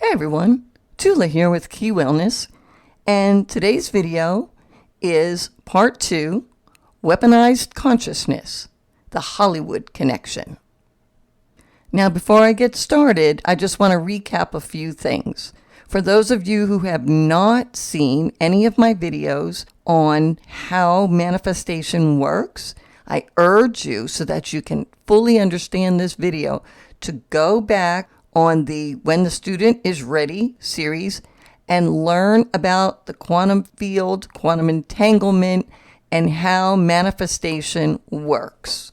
Hey everyone, Tula here with Key Wellness, and today's video is part 2, Weaponized Consciousness, the Hollywood Connection. Now before I get started, I just want to recap a few things. For those of you who have not seen any of my videos on how manifestation works, I urge you, so that you can fully understand this video, to go back on the When the Student is Ready series and learn about the quantum field, quantum entanglement, and how manifestation works.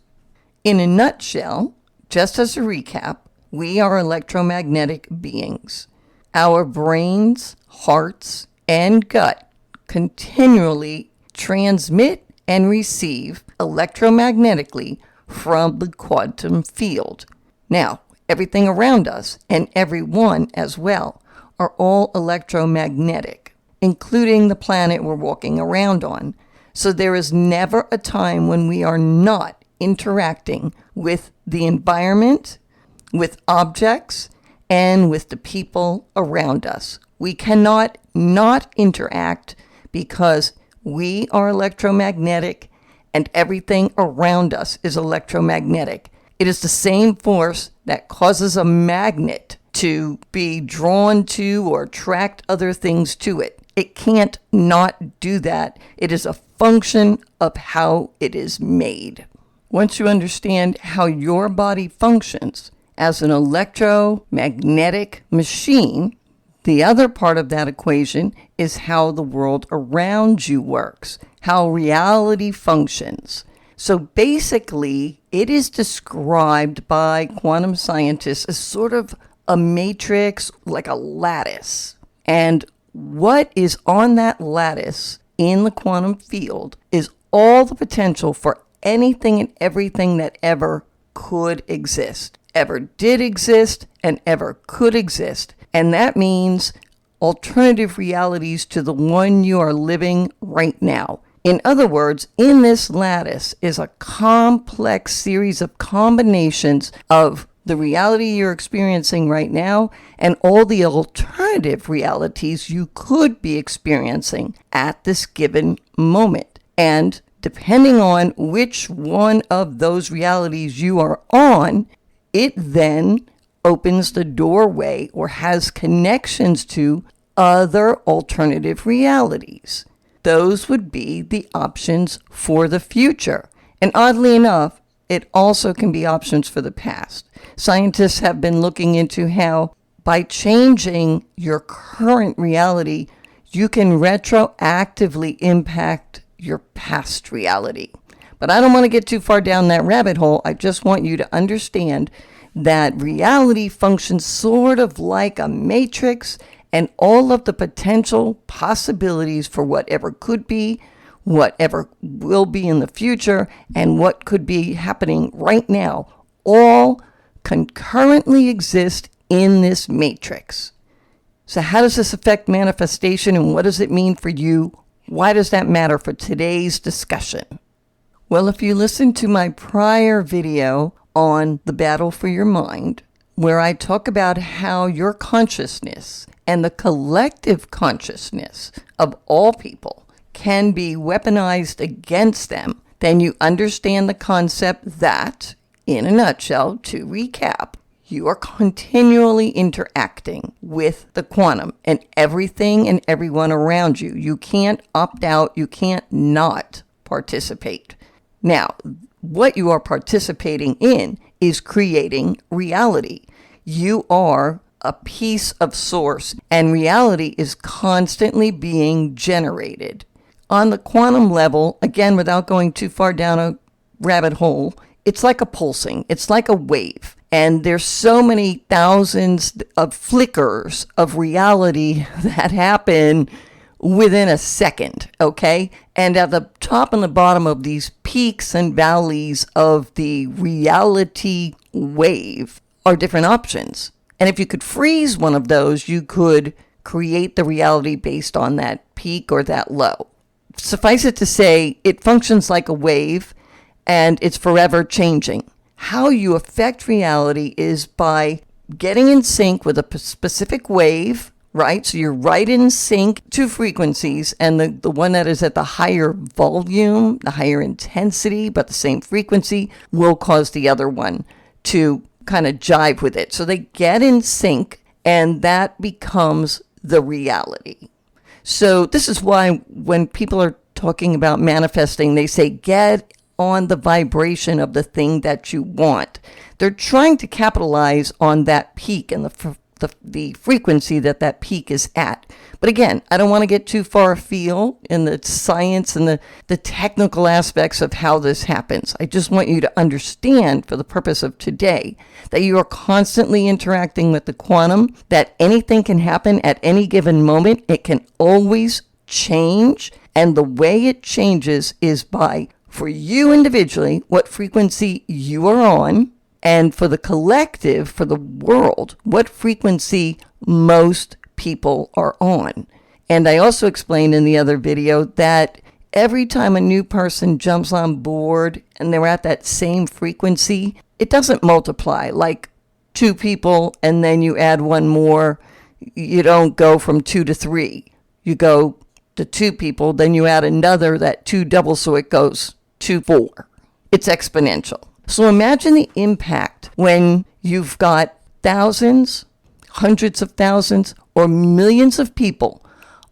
In a nutshell, just as a recap, we are electromagnetic beings. Our brains, hearts, and gut continually transmit and receive electromagnetically from the quantum field. Now, everything around us, and everyone as well, are all electromagnetic, including the planet we're walking around on. So there is never a time when we are not interacting with the environment, with objects, and with the people around us. We cannot not interact because we are electromagnetic and everything around us is electromagnetic. It is the same force that causes a magnet to be drawn to or attract other things to it. It can't not do that. It is a function of how it is made. Once you understand how your body functions as an electromagnetic machine, the other part of that equation is how the world around you works, how reality functions. So basically, it is described by quantum scientists as sort of a matrix, like a lattice. And what is on that lattice in the quantum field is all the potential for anything and everything that ever could exist, ever did exist, and ever could exist. And that means alternative realities to the one you are living right now. In other words, in this lattice is a complex series of combinations of the reality you're experiencing right now and all the alternative realities you could be experiencing at this given moment. And depending on which one of those realities you are on, it then opens the doorway or has connections to other alternative realities. Those would be the options for the future. And oddly enough, it also can be options for the past. Scientists have been looking into how by changing your current reality, you can retroactively impact your past reality. But I don't want to get too far down that rabbit hole. I just want you to understand that reality functions sort of like a matrix, and all of the potential possibilities for whatever could be, whatever will be in the future, and what could be happening right now, all concurrently exist in this matrix. So how does this affect manifestation, and what does it mean for you? Why does that matter for today's discussion? Well, if you listen to my prior video on the battle for your mind, where I talk about how your consciousness and the collective consciousness of all people can be weaponized against them, then you understand the concept that, in a nutshell, to recap, you are continually interacting with the quantum and everything and everyone around you. You can't opt out. You can't not participate. Now, what you are participating in is creating reality. You are a piece of source, and reality is constantly being generated. On the quantum level, again, without going too far down a rabbit hole, it's like a pulsing. It's like a wave. And there's so many thousands of flickers of reality that happen within a second, okay? And at the top and the bottom of these peaks and valleys of the reality wave are different options. And if you could freeze one of those, you could create the reality based on that peak or that low. Suffice it to say, it functions like a wave, and it's forever changing. How you affect reality is by getting in sync with a specific wave, right? So you're right in sync to frequencies, and the one that is at the higher volume, the higher intensity, but the same frequency will cause the other one to kind of jive with it. So they get in sync, and that becomes the reality. So this is why when people are talking about manifesting, they say get on the vibration of the thing that you want. They're trying to capitalize on that peak and the frequency that peak is at. But again, I don't want to get too far afield in the science and the technical aspects of how this happens. I just want you to understand, for the purpose of today, that you are constantly interacting with the quantum, that anything can happen at any given moment. It can always change. And the way it changes is by, for you individually, what frequency you are on, and for the collective, for the world, what frequency most people are on. And I also explained in the other video that every time a new person jumps on board and they're at that same frequency, it doesn't multiply like 2 people and then you add 1 more. You don't go from 2 to 3. You go to 2 people, then you add another, that 2 doubles, so it goes to 4. It's exponential. So imagine the impact when you've got thousands, hundreds of thousands, or millions of people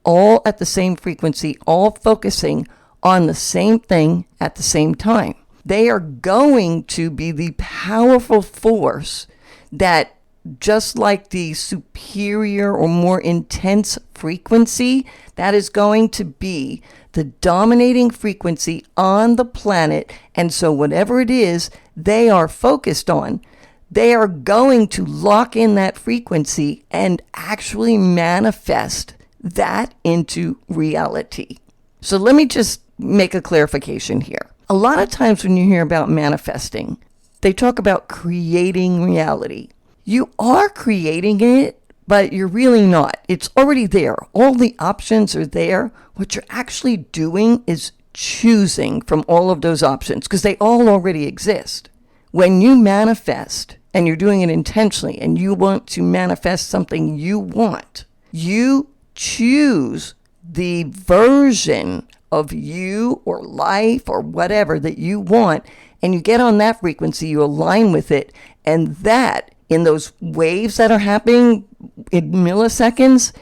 all at the same frequency, all focusing on the same thing at the same time. They are going to be the powerful force that, just like the superior or more intense frequency, that is going to be the dominating frequency on the planet. And so whatever it is they are focused on, they are going to lock in that frequency and actually manifest that into reality. So let me just make a clarification here. A lot of times when you hear about manifesting, they talk about creating reality. You are creating it, but you're really not. It's already there. All the options are there. What you're actually doing is choosing from all of those options, because they all already exist. When you manifest, and you're doing it intentionally, and you want to manifest something you want, you choose the version of you or life or whatever that you want, and you get on that frequency, you align with it, and that, in those waves that are happening in milliseconds,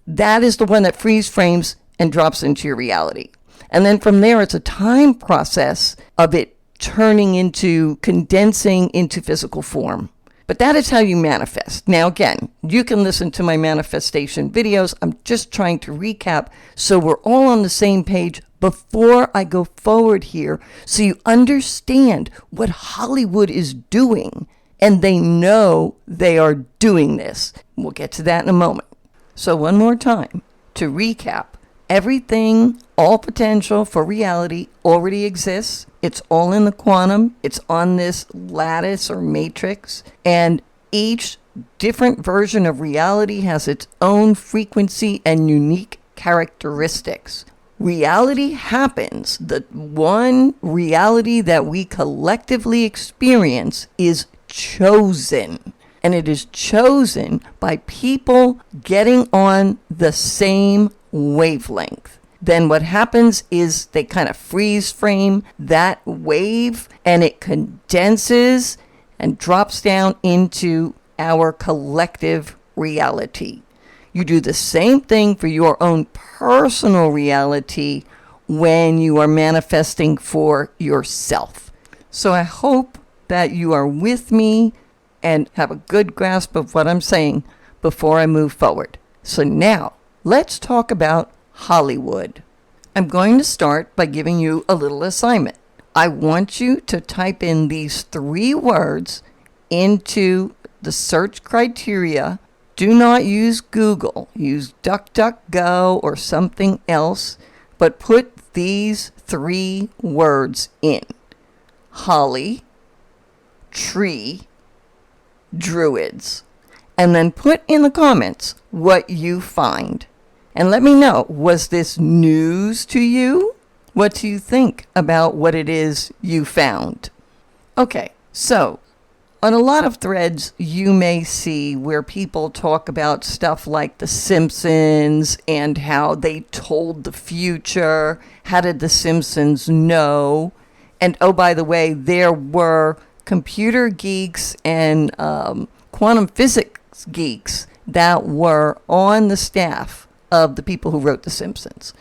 that is the one that freeze frames and drops into your reality. And then from there, it's a time process of it turning into, condensing into physical form. But that is how you manifest. Now, again, you can listen to my manifestation videos. I'm just trying to recap so we're all on the same page before I go forward here, so you understand what Hollywood is doing, and they know they are doing this. We'll get to that in a moment. So one more time, to recap, everything, all potential for reality already exists. It's all in the quantum. It's on this lattice or matrix. And each different version of reality has its own frequency and unique characteristics. Reality happens. The one reality that we collectively experience is chosen. And it is chosen by people getting on the same wavelength. Then what happens is they kind of freeze frame that wave, and it condenses and drops down into our collective reality. You do the same thing for your own personal reality when you are manifesting for yourself. So I hope that you are with me and have a good grasp of what I'm saying before I move forward. So now, let's talk about Hollywood. I'm going to start by giving you a little assignment. I want you to type in these 3 words into the search criteria. Do not use Google. Use DuckDuckGo or something else, but put these 3 words in. Holly, tree, druids. And then put in the comments what you find. And let me know, was this news to you? What do you think about what it is you found? Okay, so On a lot of threads, you may see where people talk about stuff like The Simpsons and how they told the future. How did The Simpsons know? And oh, by the way, there were computer geeks and quantum physics geeks that were on the staff of the people who wrote The Simpsons.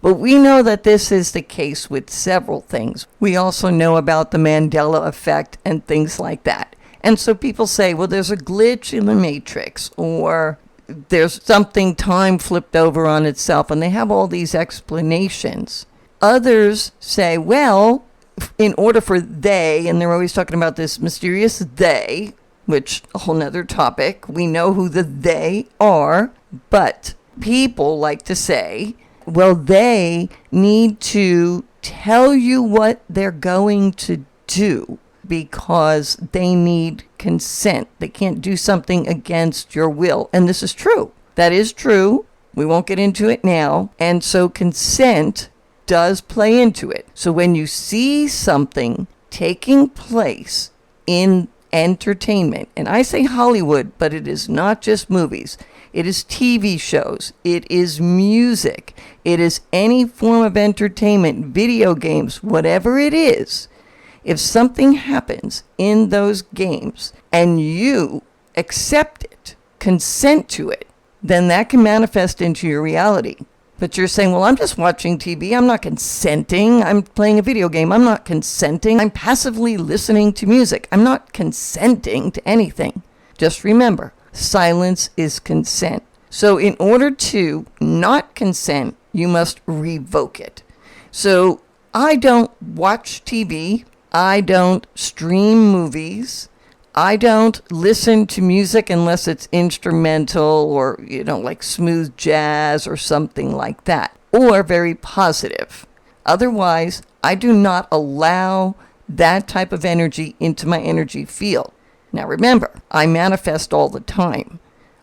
But we know that this is the case with several things. We also know about the Mandela effect and things like that. And so people say, well, there's a glitch in the matrix, or there's something time flipped over on itself, and they have all these explanations. Others say, well, in order for they, and they're always talking about this mysterious they, which a whole nother topic, we know who the they are, but people like to say, well, they need to tell you what they're going to do, because they need consent. They can't do something against your will. And this is true. That is true. We won't get into it now. And so consent does play into it. So when you see something taking place in entertainment, and I say Hollywood, but it is not just movies. It is TV shows. It is music. It is any form of entertainment, video games, whatever it is. If something happens in those games and you accept it, consent to it, then that can manifest into your reality. But you're saying, well, I'm just watching TV. I'm not consenting. I'm playing a video game. I'm not consenting. I'm passively listening to music. I'm not consenting to anything. Just remember, silence is consent. So in order to not consent, you must revoke it. So I don't watch TV. I don't stream movies. I don't listen to music unless it's instrumental or, like smooth jazz or something like that, or very positive. Otherwise, I do not allow that type of energy into my energy field. Now remember, I manifest all the time.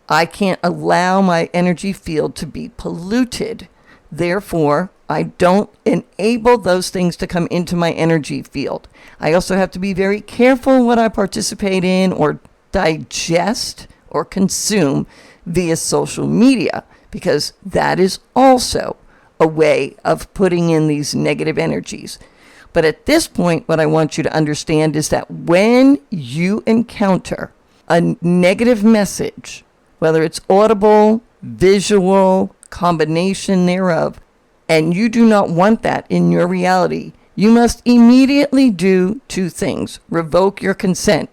I can't allow my energy field to be polluted. Therefore, I don't enable those things to come into my energy field. I also have to be very careful what I participate in or digest or consume via social media, because that is also a way of putting in these negative energies. But at this point, what I want you to understand is that when you encounter a negative message, whether it's audible, visual, combination thereof, and you do not want that in your reality, you must immediately do two things. Revoke your consent.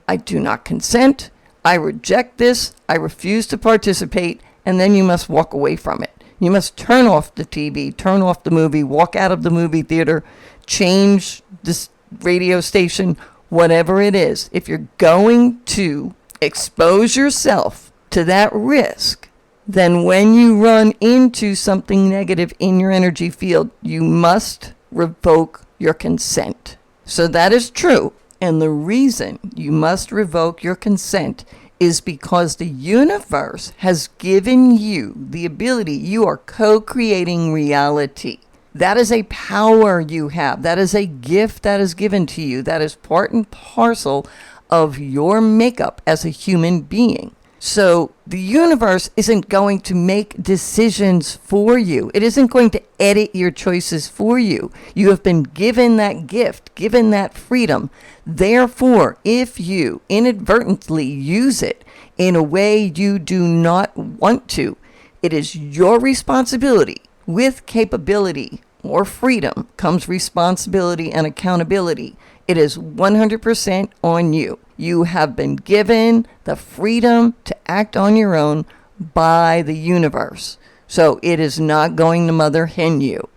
I do not consent. I reject this. I refuse to participate. And then you must walk away from it. You must turn off the TV, turn off the movie, walk out of the movie theater, change this radio station, whatever it is. If you're going to expose yourself to that risk, then when you run into something negative in your energy field, you must revoke your consent. So that is true. And the reason you must revoke your consent is because the universe has given you the ability. You are co-creating reality. That is a power you have. That is a gift that is given to you. That is part and parcel of your makeup as a human being. So the universe isn't going to make decisions for you. It isn't going to edit your choices for you. You have been given that gift, given that freedom. Therefore, if you inadvertently use it in a way you do not want to, it is your responsibility. With capability or freedom comes responsibility and accountability. It is 100% on you. You have been given the freedom to act on your own by the universe. So it is not going to mother hen you.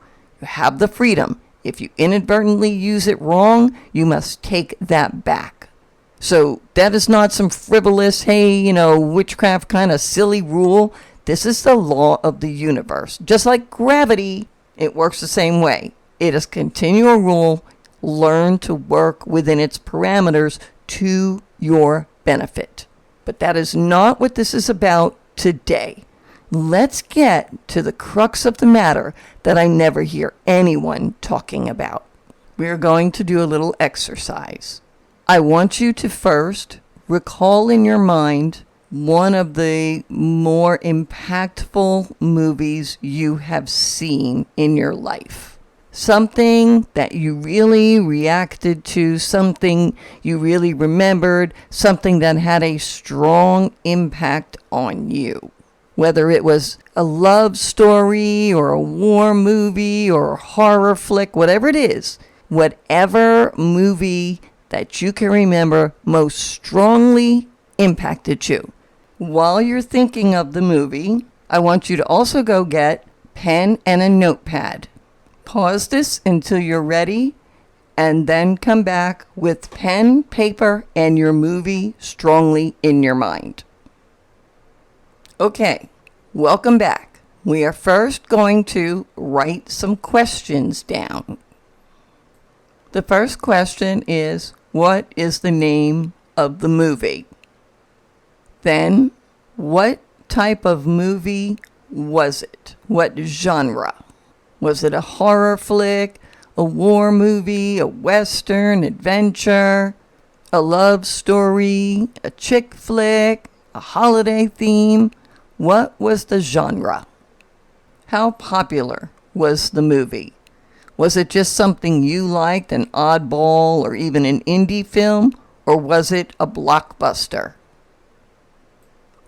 You have the freedom. If you inadvertently use it wrong, you must take that back. So that is not some frivolous, witchcraft kind of silly rule. This is the law of the universe. Just like gravity, it works the same way. It is continual rule. Learn to work within its parameters to your benefit. But that is not what this is about today. Let's get to the crux of the matter that I never hear anyone talking about. We're going to do a little exercise. I want you to first recall in your mind one of the more impactful movies you have seen in your life. Something that you really reacted to, something you really remembered, something that had a strong impact on you. Whether it was a love story or a war movie or a horror flick, whatever it is, whatever movie that you can remember most strongly impacted you. While you're thinking of the movie, I want you to also go get pen and a notepad. Pause this until you're ready, and then come back with pen, paper, and your movie strongly in your mind. Okay, welcome back. We are first going to write some questions down. The first question is, what is the name of the movie? Then, what type of movie was it? What genre? Was it a horror flick, a war movie, a western, adventure, a love story, a chick flick, a holiday theme? What was the genre? How popular was the movie? Was it just something you liked, an oddball, or even an indie film? Or was it a blockbuster?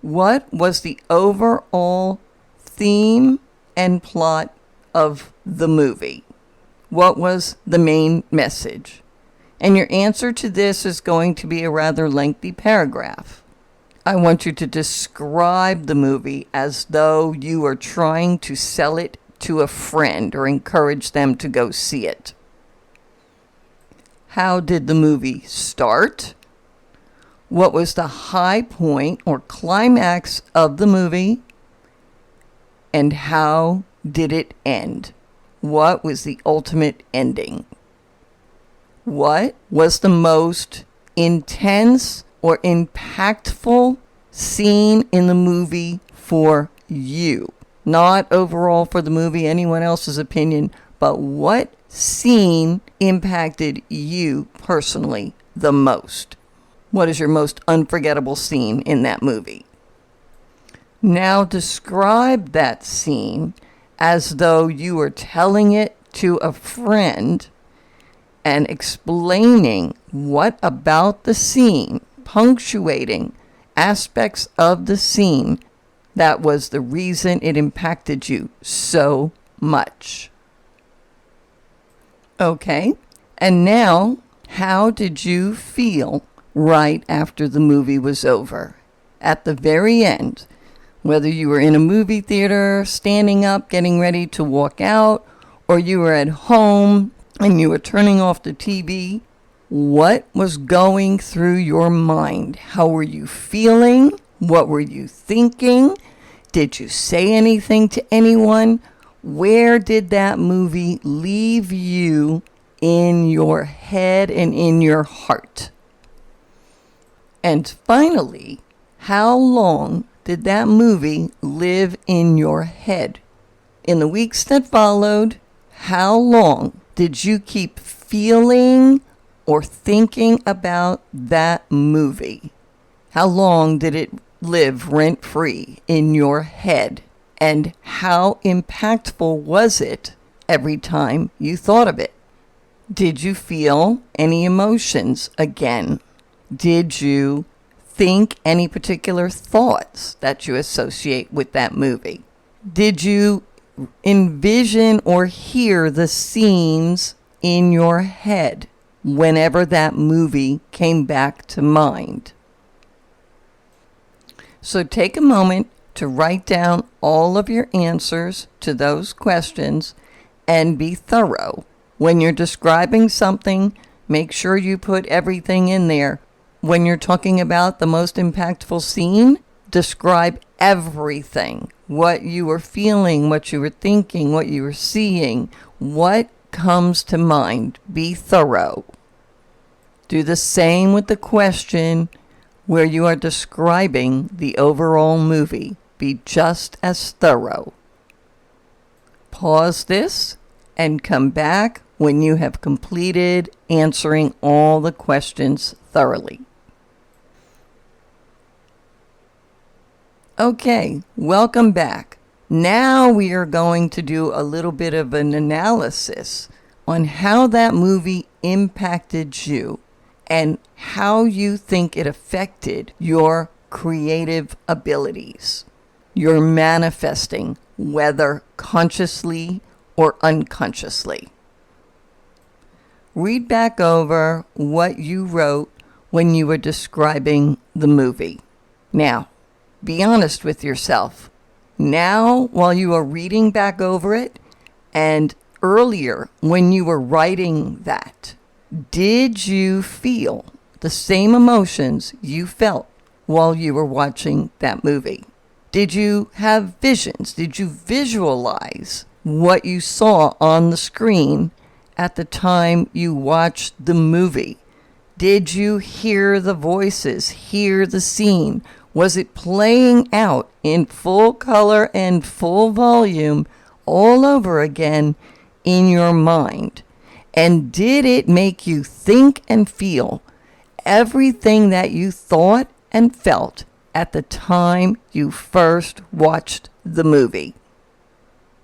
What was the overall theme and plot of the movie? What was the main message? And your answer to this is going to be a rather lengthy paragraph. I want you to describe the movie as though you are trying to sell it to a friend or encourage them to go see it. How did the movie start? What was the high point or climax of the movie? And how did it end? What was the ultimate ending? What was the most intense or impactful scene in the movie for you? Not overall for the movie, anyone else's opinion, but what scene impacted you personally the most? What is your most unforgettable scene in that movie? Now describe that scene as though you were telling it to a friend and explaining what about the scene, punctuating aspects of the scene that was the reason it impacted you so much. Okay, and now, how did you feel right after the movie was over? At the very end, whether you were in a movie theater, standing up, getting ready to walk out, or you were at home and you were turning off the TV, what was going through your mind? How were you feeling? What were you thinking? Did you say anything to anyone? Where did that movie leave you in your head and in your heart? And finally, how long did that movie live in your head? In the weeks that followed, how long did you keep feeling or thinking about that movie? How long did it live rent-free in your head? And how impactful was it every time you thought of it? Did you feel any emotions again? Did you think any particular thoughts that you associate with that movie? Did you envision or hear the scenes in your head whenever that movie came back to mind? So take a moment to write down all of your answers to those questions and be thorough. When you're describing something, make sure you put everything in there. When you're talking about the most impactful scene, describe everything. What you were feeling, what you were thinking, what you were seeing, what comes to mind. Be thorough. Do the same with the question where you are describing the overall movie. Be just as thorough. Pause this and come back when you have completed answering all the questions thoroughly. Okay, welcome back. Now we are going to do a little bit of an analysis on how that movie impacted you and how you think it affected your creative abilities. You're manifesting, whether consciously or unconsciously. Read back over what you wrote when you were describing the movie. Now, be honest with yourself. Now, while you are reading back over it, and earlier when you were writing that, did you feel the same emotions you felt while you were watching that movie? Did you have visions? Did you visualize what you saw on the screen at the time you watched the movie? Did you hear the voices, hear the scene? Was it playing out in full color and full volume all over again in your mind? And did it make you think and feel everything that you thought and felt at the time you first watched the movie?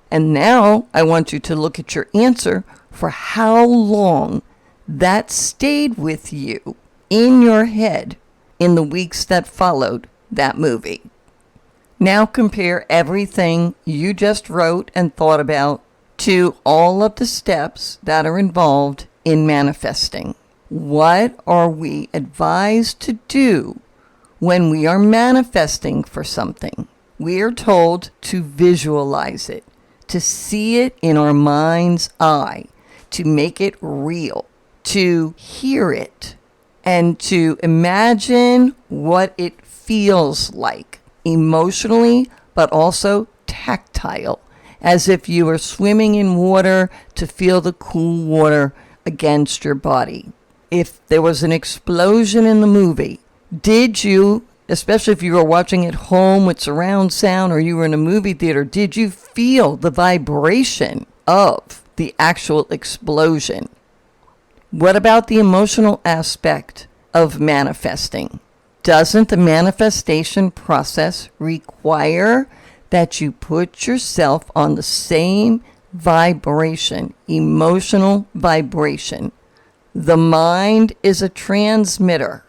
And now I want you to look at your answer for how long that stayed with you in your head in the weeks that followed that movie. Now compare everything you just wrote and thought about to all of the steps that are involved in manifesting. What are we advised to do when we are manifesting for something? We are told to visualize it, to see it in our mind's eye, to make it real, to hear it, and to imagine what it feels like emotionally, but also tactile, as if you were swimming in water to feel the cool water against your body. If there was an explosion in the movie, did you, especially if you were watching at home with surround sound or you were in a movie theater, did you feel the vibration of the actual explosion? What about the emotional aspect of manifesting? Doesn't the manifestation process require that you put yourself on the same vibration, emotional vibration? The mind is a transmitter,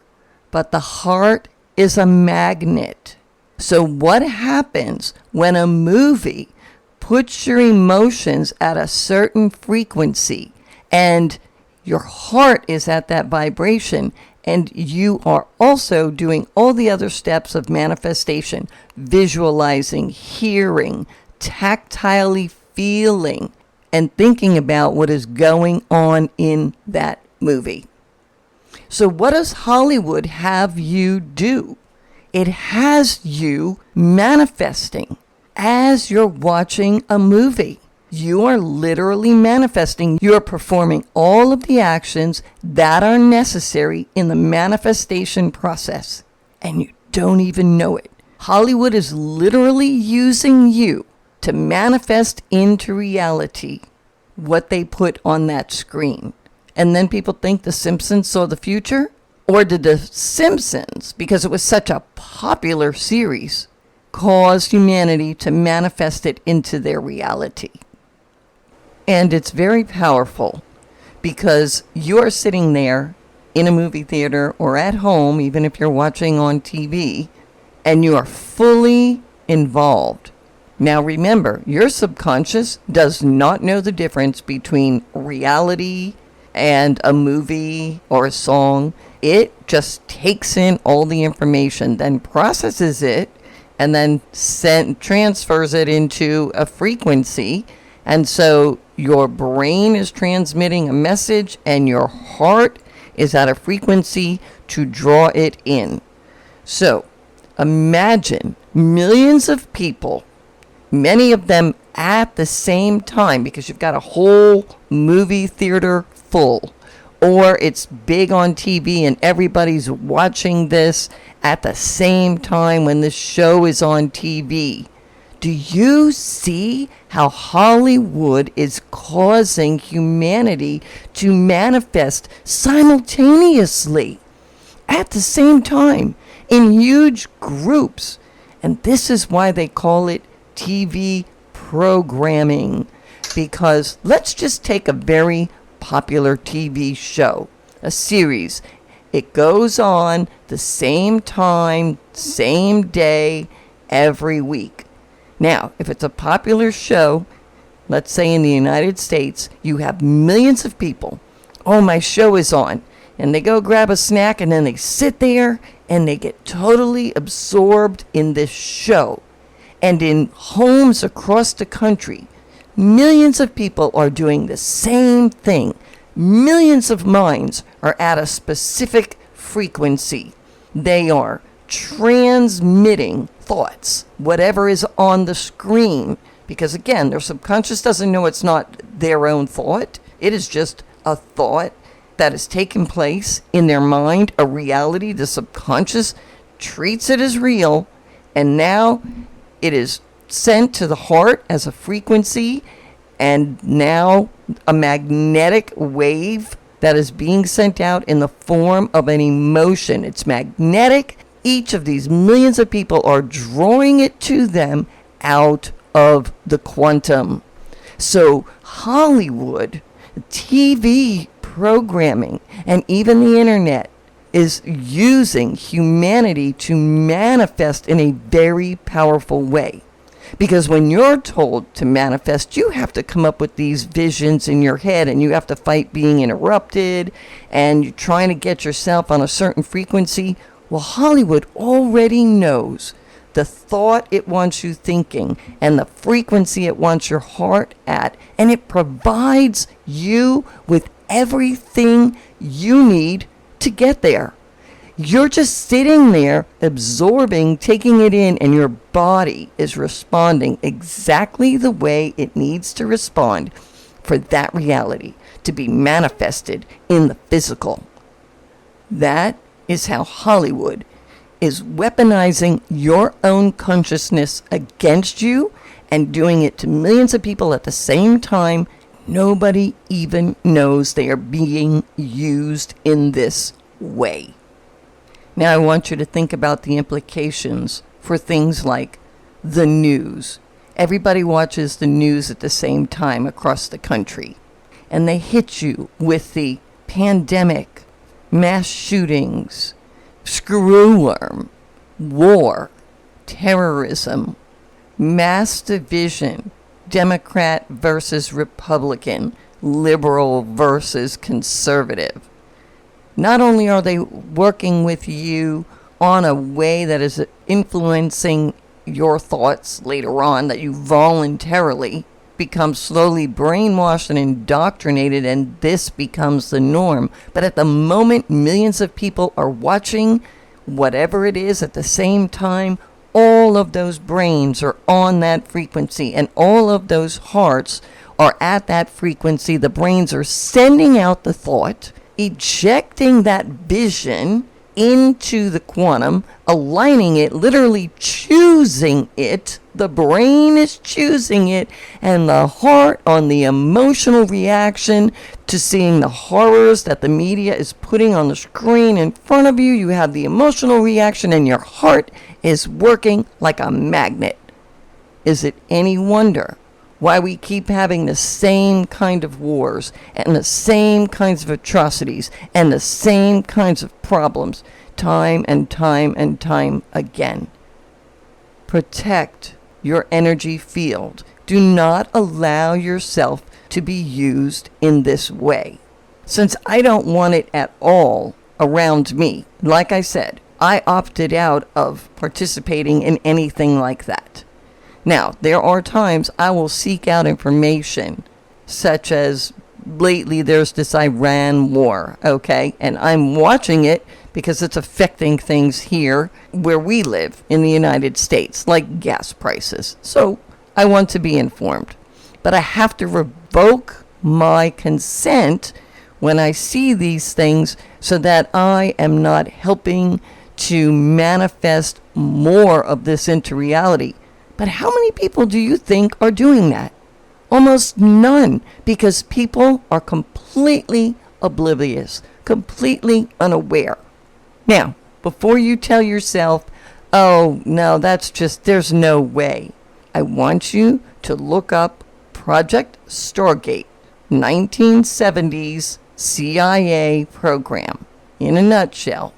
but the heart is a magnet. So what happens when a movie puts your emotions at a certain frequency and your heart is at that vibration, and you are also doing all the other steps of manifestation, visualizing, hearing, tactilely feeling, and thinking about what is going on in that movie? So what does Hollywood have you do? It has you manifesting as you're watching a movie. You are literally manifesting. You're performing all of the actions that are necessary in the manifestation process, and you don't even know it. Hollywood is literally using you to manifest into reality what they put on that screen. And then people think The Simpsons saw the future? Or did The Simpsons, because it was such a popular series, cause humanity to manifest it into their reality? And it's very powerful because you're sitting there in a movie theater or at home, even if you're watching on TV, and you are fully involved. Now remember, your subconscious does not know the difference between reality and a movie or a song. It just takes in all the information, then processes it, and then transfers it into a frequency. And so your brain is transmitting a message and your heart is at a frequency to draw it in. So imagine millions of people, many of them at the same time, because you've got a whole movie theater full, or it's big on TV and everybody's watching this at the same time when this show is on TV. Do you see how Hollywood is causing humanity to manifest simultaneously? at the same time in huge groups. And this is why they call it TV programming. Because let's just take a very popular TV show, a series. It goes on the same time, same day, every week. Now, if it's a popular show, let's say in the United States, you have millions of people. Oh, my show is on. And they go grab a snack and then they sit there and they get totally absorbed in this show. And in homes across the country, millions of people are doing the same thing. Millions of minds are at a specific frequency. They are transmitting thoughts, whatever is on the screen. Because again, their subconscious doesn't know it's not their own thought. It is just a thought that has taken place in their mind, a reality. The subconscious treats it as real, and now it is sent to the heart as a frequency, and now a magnetic wave that is being sent out in the form of an emotion. It's magnetic. Each of these millions of people are drawing it to them out of the quantum. So Hollywood, TV programming, and even the internet is using humanity to manifest in a very powerful way. Because when you're told to manifest, you have to come up with these visions in your head, and you have to fight being interrupted, and you're trying to get yourself on a certain frequency. Well, Hollywood already knows the thought it wants you thinking and the frequency it wants your heart at, and it provides you with everything you need to get there. You're just sitting there absorbing, taking it in, and your body is responding exactly the way it needs to respond for that reality to be manifested in the physical. That is how Hollywood is weaponizing your own consciousness against you and doing it to millions of people at the same time. Nobody even knows they are being used in this way. Now I want you to think about the implications for things like the news. Everybody watches the news at the same time across the country, and they hit you with the pandemic, mass shootings, screwworm, war, terrorism, mass division, Democrat versus Republican, liberal versus conservative. Not only are they working with you on a way that is influencing your thoughts later on, that you voluntarily become slowly brainwashed and indoctrinated, and this becomes the norm. But at the moment, millions of people are watching whatever it is at the same time. All of those brains are on that frequency, and all of those hearts are at that frequency. The brains are sending out the thought, ejecting that vision into the quantum, aligning it, literally choosing it. The brain is choosing it, and the heart on the emotional reaction to seeing the horrors that the media is putting on the screen in front of you. You have the emotional reaction, and your heart is working like a magnet. Is it any wonder why we keep having the same kind of wars and the same kinds of atrocities and the same kinds of problems time and time and time again? Protect your energy field. Do not allow yourself to be used in this way. Since I don't want it at all around me, like I said, I opted out of participating in anything like that. Now, there are times I will seek out information, such as lately there's this Iran war, okay? And I'm watching it because it's affecting things here where we live in the United States, like gas prices. So I want to be informed. But I have to revoke my consent when I see these things so that I am not helping to manifest more of this into reality. But how many people do you think are doing that? Almost none, because people are completely oblivious, completely unaware. Now, before you tell yourself, oh, no, there's no way, I want you to look up Project Stargate, 1970s CIA program. In a nutshell,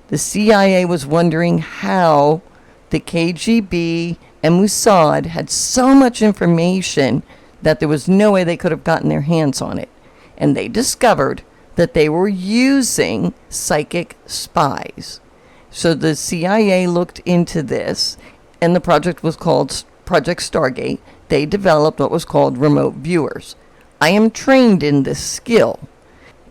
the CIA was wondering how the KGB and Mossad had so much information that there was no way they could have gotten their hands on it. And they discovered that they were using psychic spies. So the CIA looked into this, and the project was called Project Stargate. They developed what was called remote viewers. I am trained in this skill.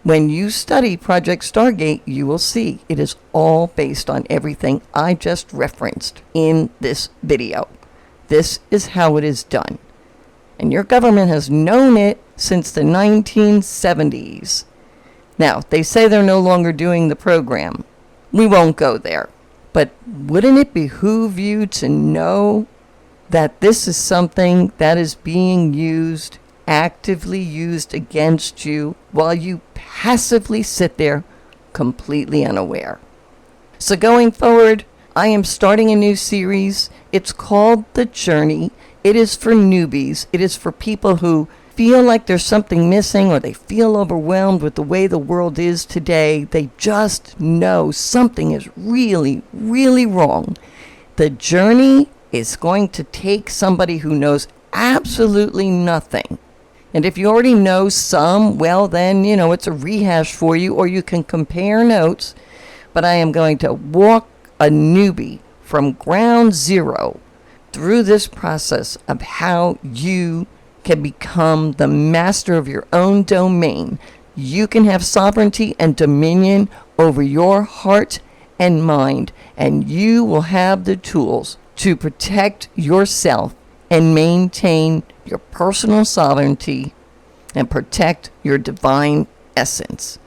When you study Project Stargate, you will see it is all based on everything I just referenced in this video. This is how it is done. And your government has known it since the 1970s. Now, they say they're no longer doing the program. We won't go there. But wouldn't it behoove you to know that this is something that is being used, actively used against you, while you passively sit there completely unaware? So going forward, I am starting a new series. It's called The Journey. It is for newbies. It is for people who feel like there's something missing, or they feel overwhelmed with the way the world is today. They just know something is really, really wrong. The Journey is going to take somebody who knows absolutely nothing. And if you already know some, well then, it's a rehash for you, or you can compare notes. But I am going to walk a newbie from ground zero through this process of how you can become the master of your own domain. You can have sovereignty and dominion over your heart and mind, and you will have the tools to protect yourself and maintain your personal sovereignty and protect your divine essence.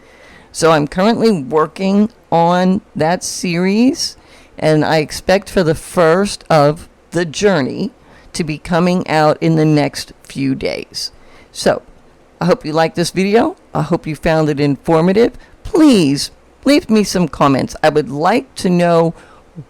So I'm currently working on that series, and I expect for the first of The Journey to be coming out in the next few days. So I hope you liked this video. I hope you found it informative. Please leave me some comments. I would like to know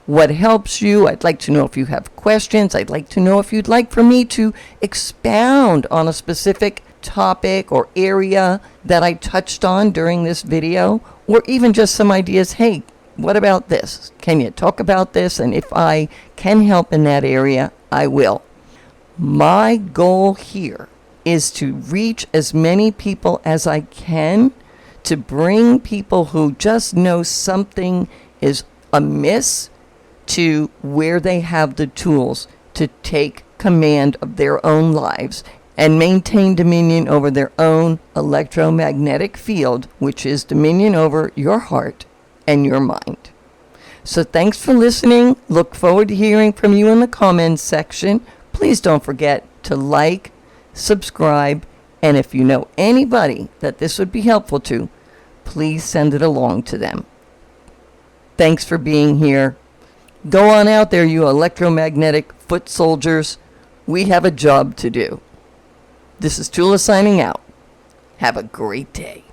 what helps you. I'd like to know if you have questions. I'd like to know if you'd like for me to expound on a specific topic or area that I touched on during this video, or even just some ideas. Hey, what about this? Can you talk about this? And if I can help in that area, I will. My goal here is to reach as many people as I can, to bring people who just know something is amiss to where they have the tools to take command of their own lives and maintain dominion over their own electromagnetic field, which is dominion over your heart and your mind. So thanks for listening. Look forward to hearing from you in the comments section. Please don't forget to like, subscribe, and if you know anybody that this would be helpful to, please send it along to them. Thanks for being here. Go on out there, you electromagnetic foot soldiers. We have a job to do. This is Tula signing out. Have a great day.